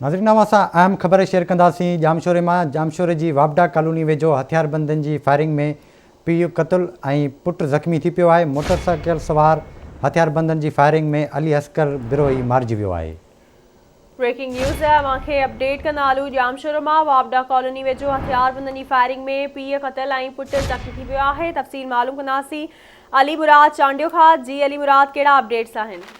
नाज़रीन असां अहम ख़बर शेयर कंदासीं जामशोरे मां। जामशोरे जी वापडा कॉलोनी वेझो हथियारबंदनि जी फायरिंग में पीउ क़तल ऐं पुटु ज़ख़्मी थी पियो आहे। मोटरसाइकिल सवार हथियारबंदनि जी फायरिंग में अली अस्कर बिरोही मारिजी वियो आहे। ब्रेकिंग न्यूज़ है, मांखे अपडेट कंदा हलूं। जामशोर मां वापडा कॉलोनी वेझो हथियारबंदनि जी फायरिंग में पीउ क़तल ऐं पुटु ज़ख़्मी थी वियो आहे। तफ़सील मालूम कंदासीं अली मुराद चांडियो खां। जी अली मुराद, कहिड़ा अपडेट्स आहिनि?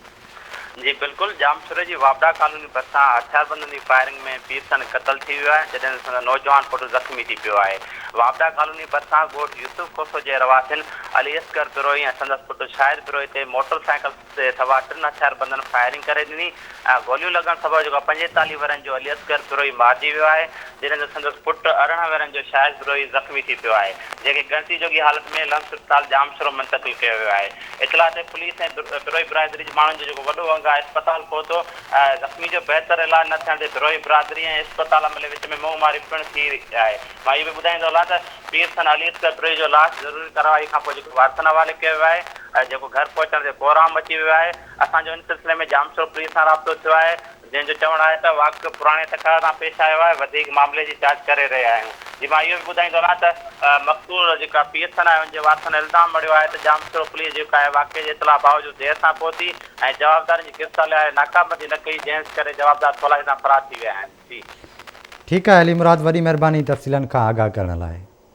जी बिल्कुल, जामशोरे जी वापडा कॉलोनी भरिसां हथियारबंदनि जी फायरिंग में पीउ सन क़तल थी वियो आहे, जॾहिं नौजवान पुटु ज़ख़्मी थी पियो आहे। वापडा कॉलोनी भरिसां ॻोठ यूसुफ कोसो जे रवासिन अली अस्कर बिरोही ऐं संदसि पुटु शाहिद बिरोही ते मोटरसाइकिल ते सवार टिनि हथियारबंदनि फायरिंग करे ॾिनी। गोलियूं लॻण सबबि जेको 45 वरनि जो अली अस्कर बिरोही मारिजी वियो आहे, जॾहिं संदसि पुटु 18 वरनि जो शाहिद बिरोही ज़ख़्मी थी पियो आहे, जेके गणती जोगी हालत में लंग्स अस्पताल जामशोरो मुंतक़िल कयो वियो आहे। इतला ते पुलिस ऐं बिरोही बिरादरी जे माण्हुनि जो जेको वॾो अंग आहे अस्पताल पहुतो। ज़ख़्मी जो बहितर इलाज न थियण ते बिरोही बिरादरी ऐं अस्पताल अमले विच में मुंहमारी पिणु थी रही आहे। मां इहो बि ॿुधाईंदो हलां त पीर सन अली अस्कर बिरोही जो लाश ज़रूरी कार्रवाई खां पोइ जेको वारसनि हवाले कयो वियो आहे, जेको घर पहुचण ते कोराम अची वियो आहे। असांजो इन सिलसिले में जामशोर पुलिस सां राब्तो थियो आहे, जंहिंजो चवणु आहे त वाक़ियो पुराणे तकरार सां पेश आयो आहे, वधीक मामले जी जांच करे रहिया आहियूं। जी मां इहो बि ॿुधाईंदो हलां त मक़तूल जेका पीएसएन आहे हुनजे वारसनि इल्ज़ाम मड़ियो आहे त जामशोर पुलिस जेका आहे वाक़िए जे इतला बावजूदि देरि सां पहुती ऐं जवाबदारनि जी गिरफ़्तारी लाइ नाकाबंदी न कई, जंहिं करे जवाबदार फौलादी सां फ़रार थी विया आहिनि। जी ठीकु आहे अली मुराद, वॾी महिरबानी तफ़सीलनि खां आगाह करण लाइ।